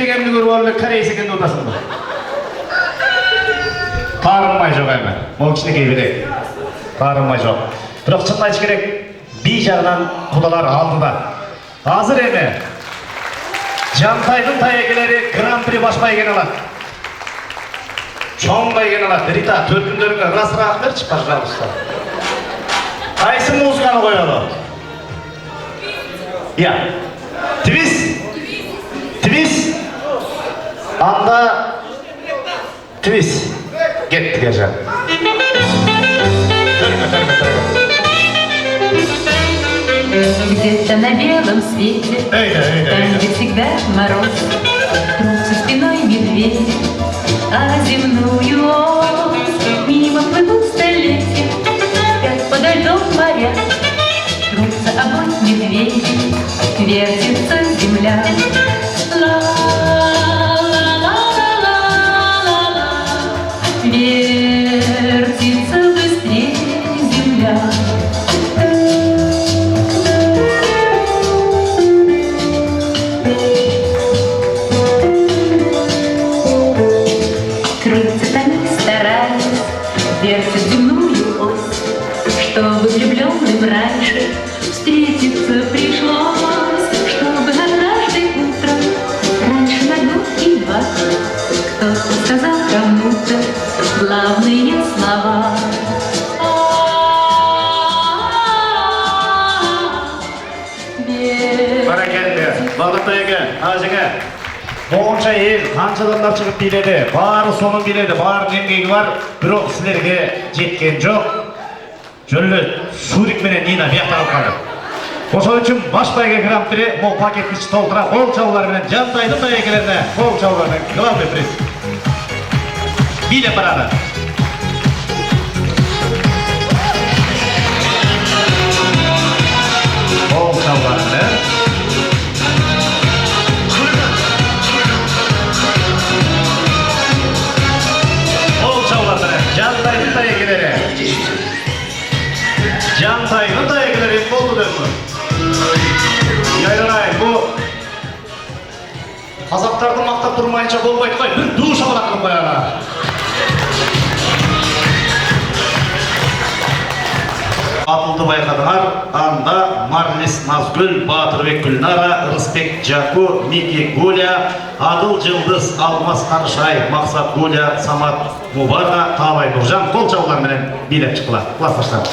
жегемді көріп алып корейс екенді ұтасың ба? Тарынмай жоқ әмі. Ол кішінекей білек. Тарынмай жоқ. Бірақ шынын айтыш керек, би жағынан құдалар алдыда. Азыр әмі. Жантайдың тайекелері гран-при башпай кен алады. Чоңбай кен алады. Рита, төркіндеріңі расырақ берші, пожалуйста. Қайсы музыканы қояды? Я. Твист. Твист. Анда твист. Кеттік ержан. Где-то на белом свете, там, где всегда мороз, трутся спиной медведь, а земную ось мимо плывут столетия, спят подо льдом моря, трутся обои медведи, вертится земля. Вертится быстрее земля. Крутятся они, стараясь, вертят земную ось, чтобы влюбленным раньше встретиться пришлось, чтобы однажды утром, раньше на год и два, кто-то сказал кому-то главные слова. Баракелді, бағдаттайығы, ажыңа. Оңша ел, қанша адамдар шығып биледі, бары соның биледі, бары деңгейі бар, бірақ сілерге жеткен жоқ. Жөлі Шурик менен Нина бияқтан қалды. Осыл үшін башбайға гран-при ол пакетті толтыра, ол чаулар менен Жантайдың тайекелеріне, ол чаулармен главный приз. Биле барады. Ол чаулармен. Ол чаулармен Жантайдың тайекелері. Жантайдың тайекелері болды дөңгі. Яйранай, бұл қазақтардың мақтап тұрмайынша болмайды қой, бір душ алақын қояға. Атылды байқадыңар, анда Марлис Назгүл, Батырбек Гүлнара, Рысбек Жаку, Мики Гуля, Адыл Жылдыз, Алмас Қаршай, Мақсат Гуля, Самат Мубарға, Талай Нұржан қол жаулар менен билеп шыққыла. Классташтар.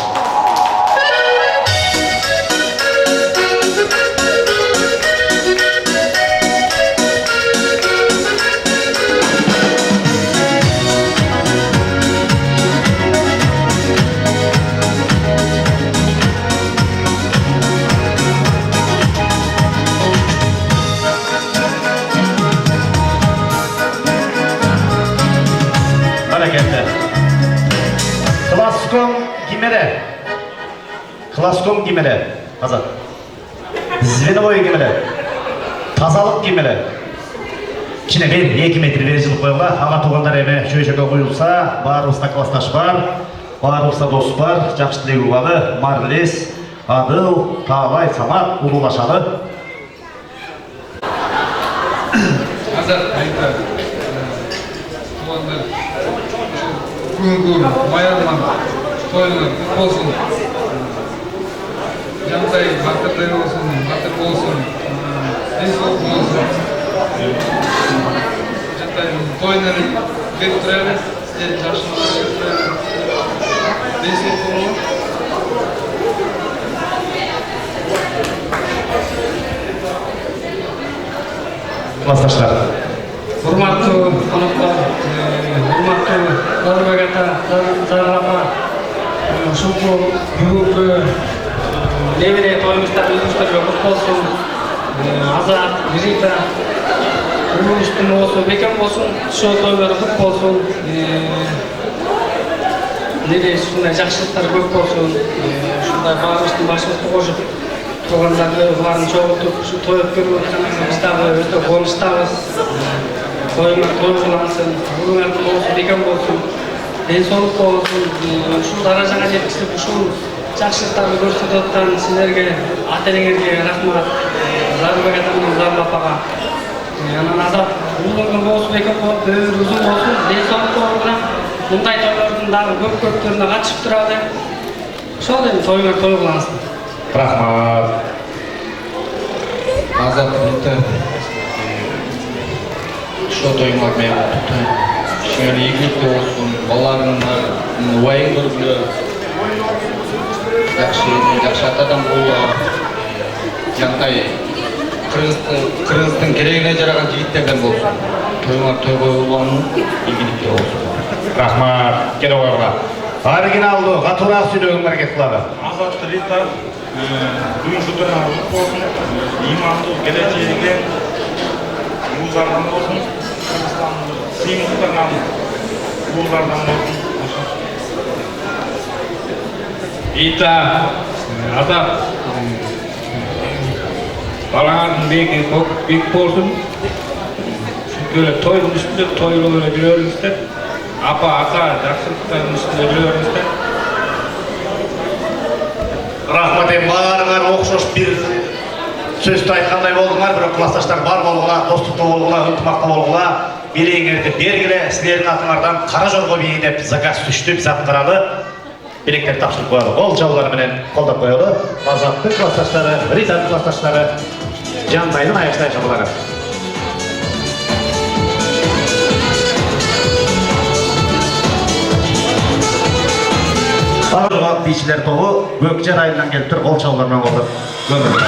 Класком кимелі, қазақ. Звеновой кимелі, тазалық кимелі. Кішіне бер, 2 метр бережілік қойылға, аға туғандар әме шөйшеге қойылса, барымызда класташ бар, барымызда дос бар, жақшы тілегі балы, Марлес, Адыл, Талай, Самат, ұлылашалы. Қазақ, айта, туғандар, күн-күн, майарман, тойыныр, болсын. Жантай, батырдай болсын, батыр болсын, денсаулық болсын. Жантай, тойыныр беріп тұрайық, сіздер жақшылық беріп тұрайық. Денсаулық болсын. Классташтар. Құрматты қонақтар, құрматты Дарбек ата, Заррама, шұлқы, бүгінгі Левере тойымыздар өзіміздерге құт болсын, Азат, Рита, Үрмүштің болсын, Бекем болсын, шоу тойлары құт болсын, неде шындай жақшылықтар көп болсын, шындай бағымыздың башымызды қожып, тұрғандарды барын жоғытып, тойып көріп отқанымыздағы өте қуаныштамыз, тойғылансын, бүгін болсын, Бекем болсын, денсаулық болсын, şu даражаға жеткізіп, şu жақсылықтарды көрсетіп отқан сіздерге, ата-енеңерге рахмат, Зарбек атамның Зарма апаға. Анан азат улугун болсун, экөө өмүр узун болсун, ден соолуктуу менен мындай тойлордун дагы көптөрүнө катышып туралы. Ошол эми тойлор той кылабыз. Рахмат. Азат өтті. Шо тойыңар мен құттықтаймын. Шыңыр игілікті болсын, балаларыңның уайым көргілі, жақсы атадан болуы, жаңтай Қырғыздың керегіне жараған жігіттерден болсын. Тойыңар той қойылғанның игілікті болсын. Рахмат. Келе ойға. Оригиналды, қатырақ сөйлеуің әрекет қылады. Азат Рита, бүгінгі күні құт болсын, иманды келешегіне ұлдардан болсын, Қырғызстанның сыймықтаған ұлдардан болсын. Рита, Азат, балаңардың бегі бек болсын, çünkü toyun üstünde toyluğuna giriyoruzlar. Apa, ata, жақсылықтардың üstünde giriyoruzlar. Рахмат эми баарыңар окшош бир сөздү айткандай болдуңар, бирок классташтар бар болгула, достуктуу болгула, ынтымактуу болгула, бийлигиңерди бергиле, силердин атыңардан кара жорго бийи деп заказ түштү, биз аткаралы. Билектерди тапшырып коелу. Кол чабуулар менен колдоп коелу. Азаттын классташтары, Ританын классташтары Жантайдын аяктай чабуулары. Арыгат бийчилер тобу Көкжер айынан келип туруп кол чабуулар менен колдоп көмүлдү.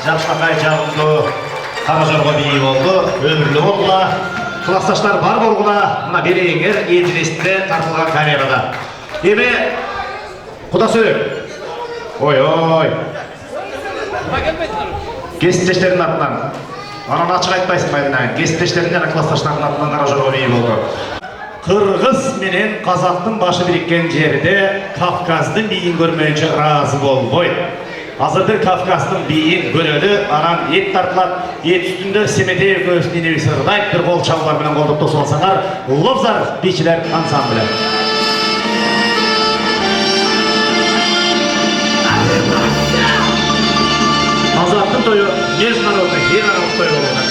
жапышқандай жағымды қаражорға бейі болды, өмірлі болғыла, классташтар бар болғыла, мына берейіңер ентілесінде тартылған камерада. Еме, құда сөйлеп. Ой. Кесіптештердің атынан. Анан açık айтпайсың байдынан. Кесіптештердің және классташтардың атынан қаражорға бейі болды. Қырғыз менен қазақтың башы біріккен жерде Кавказдың бейін көрмейінше разы болбой. Азырдыр Кавказдың бейін көреді, анан ет тартылады, ет үстінде Семетеев көзінен евісірдайып бір қол чалғар менен қолдып тосып алсаңар, Лобзар бейчілер ансамблі. Қазақтың тойы международный, ең той болуға.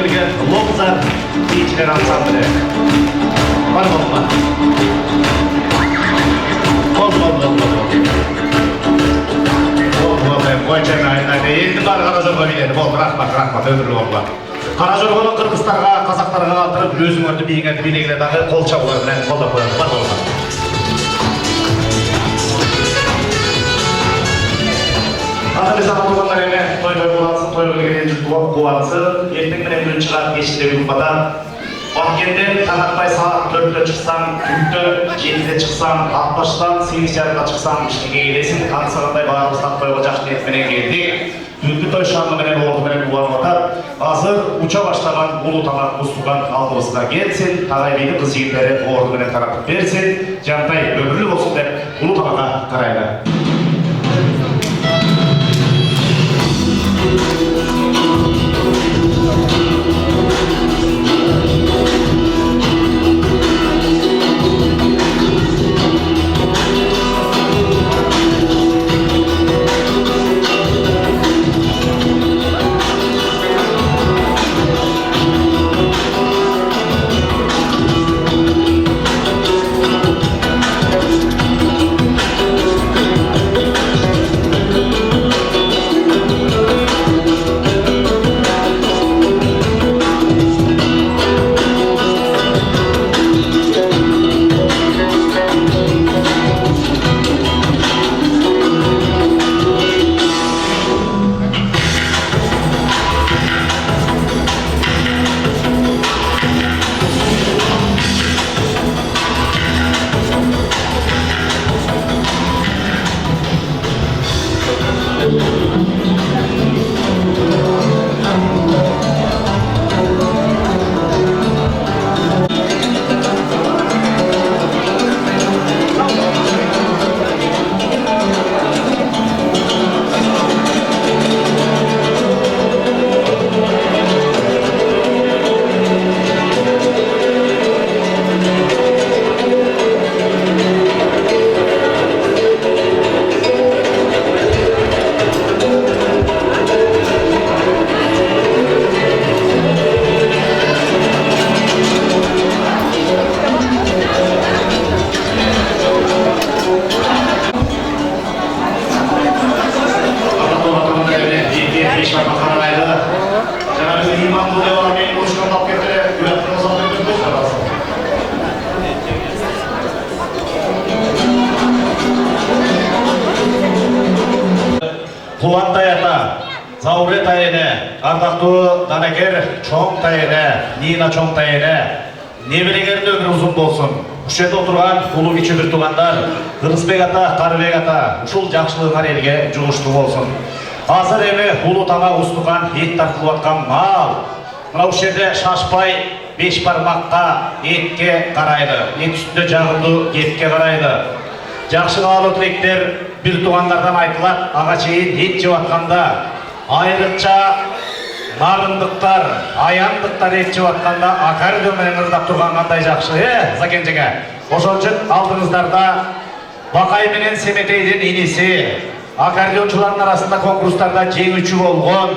келген Лобзар бийчилер ансамблі. Бар болма. Енді бар Қаражорға биледі. Болды, рахмат, өмірлі болма. Қаражорғаны қырғызстарға, қазақтарға қалдырып, өзіңізді биіңізді билегіле дағы қол чабулар білен қолдап қоямыз. Бар болма. Қазір саған туғандар еме, той болатсын, той білгенен жүз қуатсын, ертең менен күн шығар кешінде бүгін бата. Бақкенден таңатпай сағат 4-те шықсаң, түнді 7-де шықсаң, 60-тан 8-жарымға шықсаң, ішкеге келесің, қаңсығандай барымыздан тойға жақсы ниетменен келдік. Түнгі той шаңғы менен орды менен ұланып атар. Азыр уча баштаған ұлы тамақ ұстыған алдымызға келсін, тағай бейді қыз жігіттері орды менен таратып берсін, жантай өмірлі болсын деп ұлы тамаққа қарайды. Кулантай ата, Заурет айыны, ардақты Данагер чоң тайыны, Нина чоң тайыны, небелегерді өмір ұзын болсын. Үшеді отырған ұлы кечі бір туғандар, Қырғызбек ата, Қарыбек ата, ұшыл жақшылығын елге жұғышты болсын. Азыр еме ұлы тамақ ұстыған, ет тартылып атқан мал. Мынау жерде шашпай, 5 бармаққа етке қарайды, ет үстінде жағымды етке қарайды. Жақшы қалалы тілектер бір туғандардан айтылады, аға чейін ет жеп атқанда, айрықша нарындықтар, аяндықтар ет жеп атқанда, аккордеонмен ырдап тұрған қандай жақсы, Закен жеке. Ошон үчүн алдыңыздарда Бақай менен Семетейдин инеси, аккордеончулардын арасында конкурстарда жеңүүчү болгон,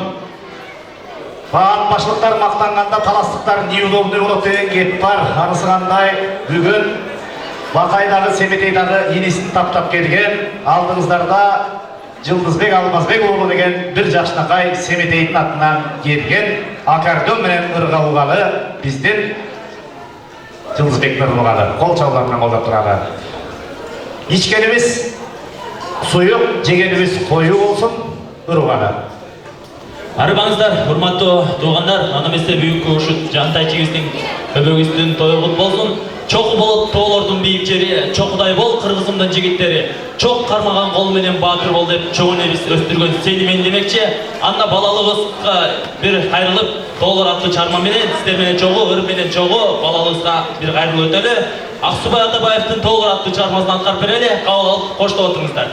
башылыктар мактанганда таластыктар неудобный болот деген кеп бар. Анысы кандай? Бүгүн Бақайдағы Семетейдағы енесін таптап келген, алдыңыздарда Жылдызбек Алмазбек оғлы деген бір жашнақай Семетейдің атынан келген, аккордеон менен ырғалғалы бізден Жылдызбек ырғалғалы, қол чалғанынан қолдап тұрады. Ичкеніміз сұйық, жегеніміз қою болсын, ырғалы. Арбаңыздар, урматтуу туугандар, аны эмесе бүгүнкү ушул Жантай чигиздин өбөгүстүн тою кут болсун. Чоку болот тоолордун бийикчери, чокудай бол кыргызымдын жигиттери, чок кармаган кол менен баатыр бол деп чоң энебиз өстүргөн сени мен демекчи. Анда балалыгыбызга бир кайрылып, тоолор аттуу чарма менен сиздер менен чогуу, ыр менен чогуу балалыгыбызга бир кайрылып өтөлү. Аксубай Атабаевдин тоолор аттуу чармасын аткарып берели, кабыл алып коштоп отуруңуздар.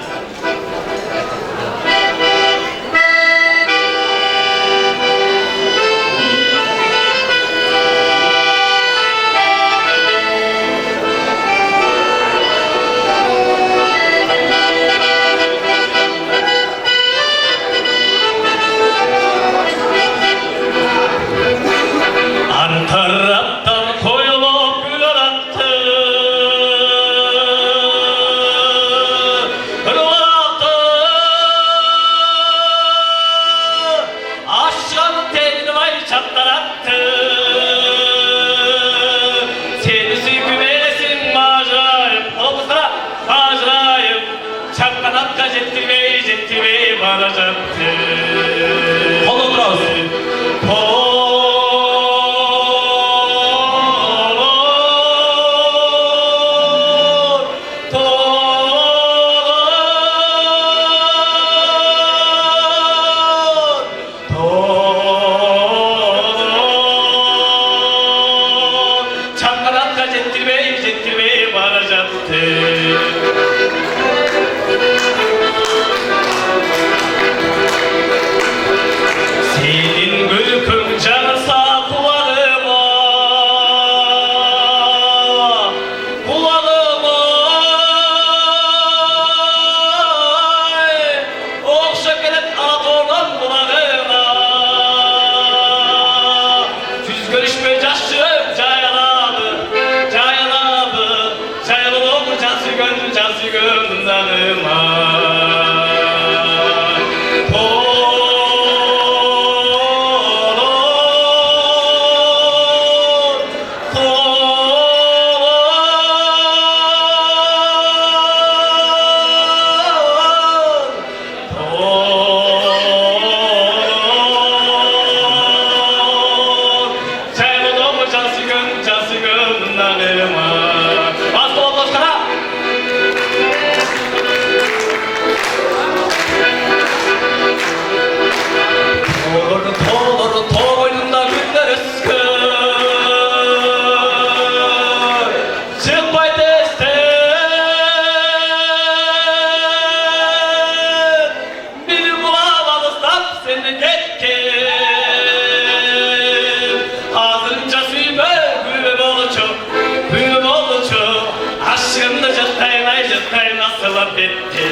karagıma. Az kol koşkana. Tolur boynunda güller ıskır. Çıkmay destek. Bir bulamalırsam seni ketken. Ağzınca suyma gülüm olucu. Aşkımda cıttay nasıl bitti.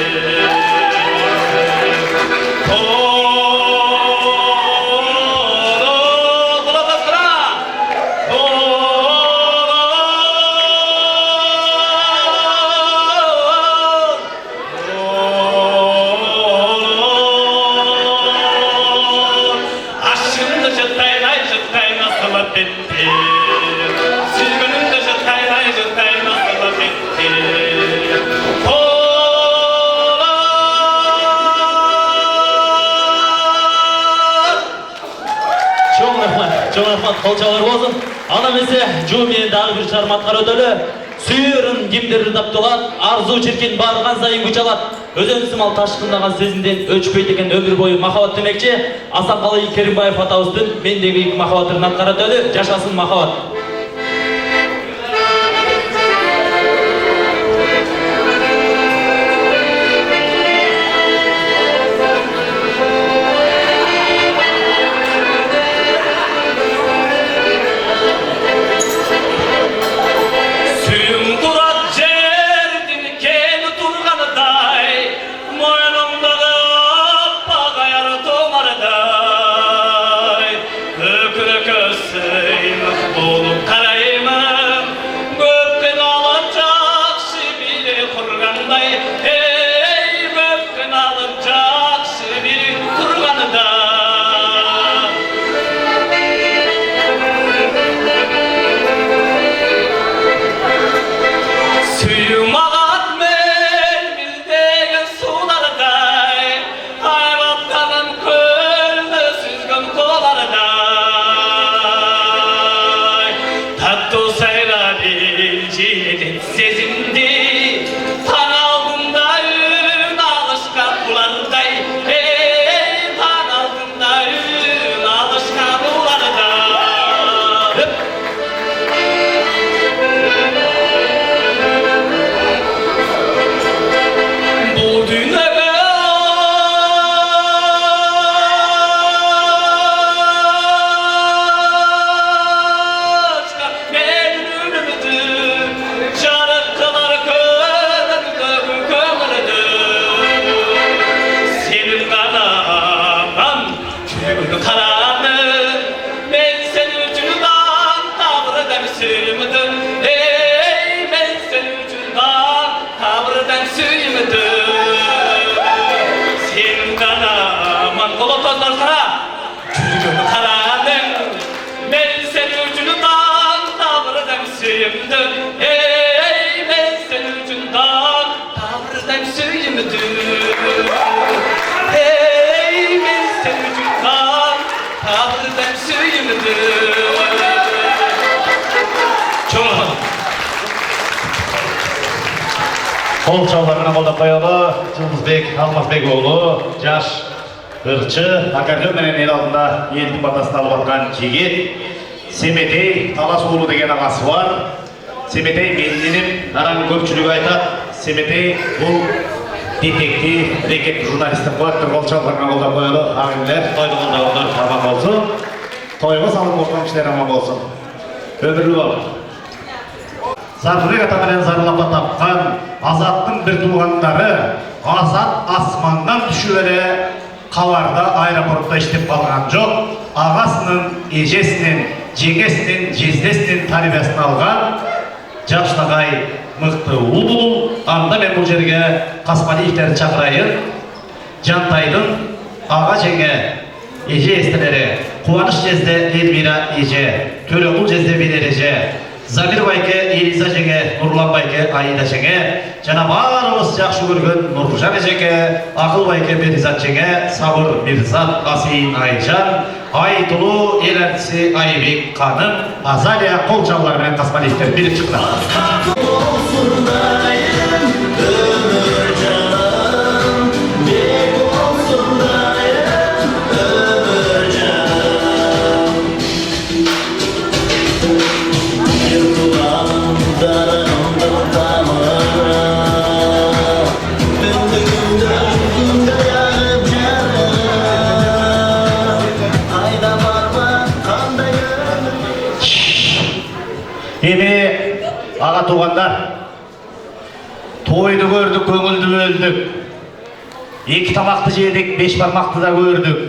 Çok rahmat, kolçalar olsun. Ana bize Jumi'nin dağı bir çarmatlar ödülü. Suyurun kimdir daptılat, arzu çirkin bağırgan sayın güç alat. Özen sımal taşkındagan sezinden öçpeyteken ömür boyu mahavat demekçi. Asakalı Kerimbayev atağızdın, mendegi ilk mahavatırın atkara ödülü, yaşasın mahavat. Kol çallarına kolda koyalı, Yıldızbek Almazbekoğlu, Jaş Irçı, akordeon menen el aldında елдің батасын алып атқан жігіт. Семетей Таласұлы деген ағасы бар. Семетей менінен нараң көпчілігі айтады. Семетей бұл детектив, рекет журналистің қуаттыр кол çallarына қолда koyalı. Ағайлар, тойды қолдағандар аман болсын. Тойға салып отырған кісілер аман болсын. Өмірлі бол. Зарбырек атаменен зарлапа тапқан Азаттың бір туғандары Азат асмандан түшүлері Қаварда аэропортта іштеп қалған жоқ. Ағасының, ежесінен, жеңесінен, жездесінен тарбиясын алған Жапшнағай мықты ұл. Анда мен бұл жерге Қасқалиевтерді шақырайын. Жантайдың аға жеңе еже естілері, Қуаныш жезде Эльмира еже, Төреқұл жезде Венер еже, Замир байке, Елиза жеңе, Нұрлан байке, Аида жеңе, жана барымыз жақшы көрген Нұржан жеңе, Ақыл байке, Беризат жеңе, Сабыр Мирзат, Асейін Айжан, Айтылуу эл артиси Айбек Каным, Азалия кол чабуулары менен Тасмалиевдер билип чыкты. Эми ага туугандар, тойду көрдүк, көңүлдү бөлдүк. Эки тамакты жедик, 5 бармакты да көрдүк.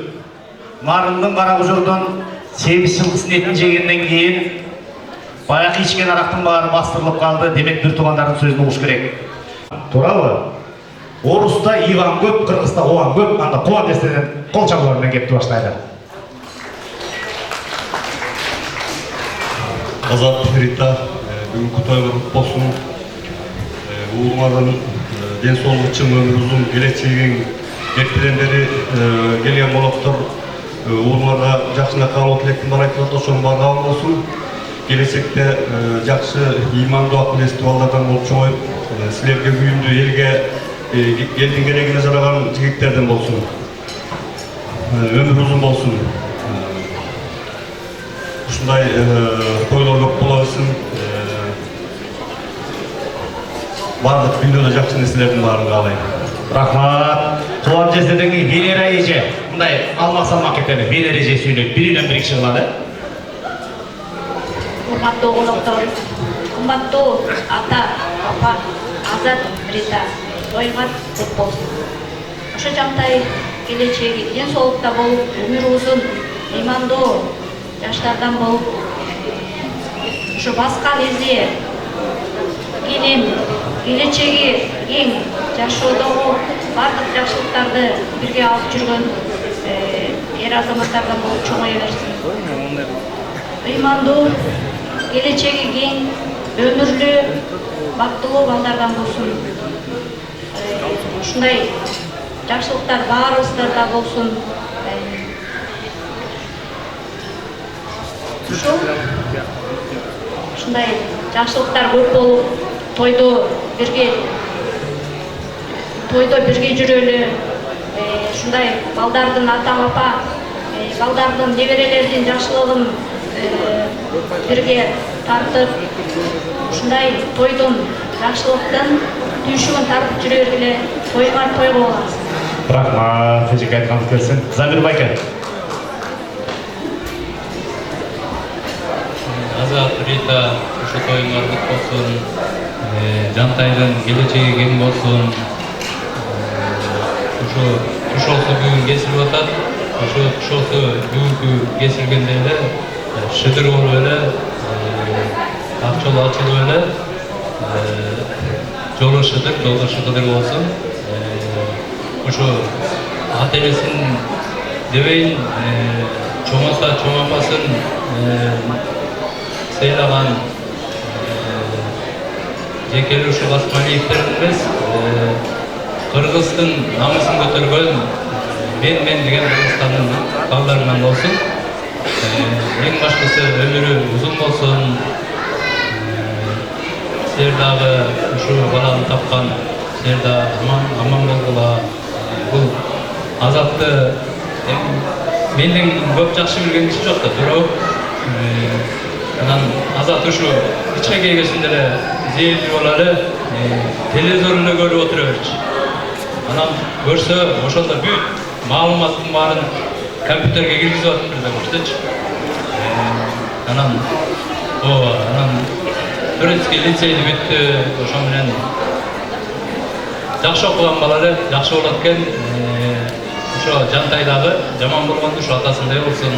Нарындын кара кужурдун семиз жылкысын этин жегенден кийин баягы ичкен арактын баары бастырылып калды. Демек бир туугандардын сөзүн угуш керек. Туурабы? Оруста Иван көп, Кыргызда Оған көп. Анда Кубан дестеден кол чабуулар менен кепти баштайлы. Азат Рита, бүгүнкү тойлор болсун. Уулуңардын ден соолугу чың, өмүр узун, келечегиң бекпилендери келген болоптур. Уулуңарга жакшына каалоо тилектин бар айтып атат, ошонун баары кабыл болсун. Келечекте жакшы ыймандуу акыл эстүү балдардан болуп чоңоюп, силерге күйүндүү, элдин керегине жараган жигиттерден болсун. Өмүр узун болсун. Ушундай тойлор көп бола берсин. Бардык күндө жакшы нерселердин баарын каалайм. Рахмат. Кубан дестеден кийин Венера эже, мындай алмак-салмак кетени Венера эже сүйлөйт. Биринен бири киши кылады. Урматтуу коноктор, кымбаттуу ата, апа, Азат Рита, тойга кут болсун. Ошо жамтай келечеги ден соолукта болуп, өмүр узун, ыймандуу жаштардан болуп, ушу баскан изи кенен келечеги кең жашоодогу бардык жакшылыктарды бирге алып жүргөн эр азаматтардан болуп чоңое берсин. Ыймандуу, келечеги кең, өмүрлүү, бактылуу балдардан болсун. Ушундай жакшылыктар баарыбыздарда болсун. Ушундай жакшылыктар көп болуп, тойдо бирге жүрөлү. Ушундай балдардын ата-апа, балдардын неберелердин жакшылыгын бирге тартып, ушундай тойдун жакшылыктын түйшүгүн тартып жүрө бергиле, тойго болобуз. Рахмат, эжеке айтканыңыз келсин. Замир байке. Азат Рита, ушу тоюңар кут болсун. Жантайдын келечеги кең болсун. Ушу тушоосу бүгүн кесилип атат. Ушу тушоосу бүгүнкү кесилгенде эле шыдыр болуп эле, ак жол ачылып эле, жолу шыдыр болсун. Ушу ата энесин дебейин, чоңоса чоңамасын сыйлаган жекелүү ушу Тасмалиевдер эмес, Кыргыздын намысын көтөргөн мен деген Кыргызстандын балдарынан болсун. Эң башкысы өмүрү узун болсун. Силер дагы ушу баланы тапкан, силер да аман болгула. Бул Азатты менден көп жакшы билген киши жок да, туурабы? Анан Азат ушу кичинекей кезинде эле зээлдүү боло эле, телевизорун эле көрүп отура берчү. Анан көрсө, ошондо бүт маалыматтын баарын компьютерге киргизип атып да көрсөчү. Анан Турецкий лицейди бүттү, ошо менен жакшы окуган бала эле, жакшы болот экен. Ошо жантайдагы жаман болгондо ушу атасындай болсун.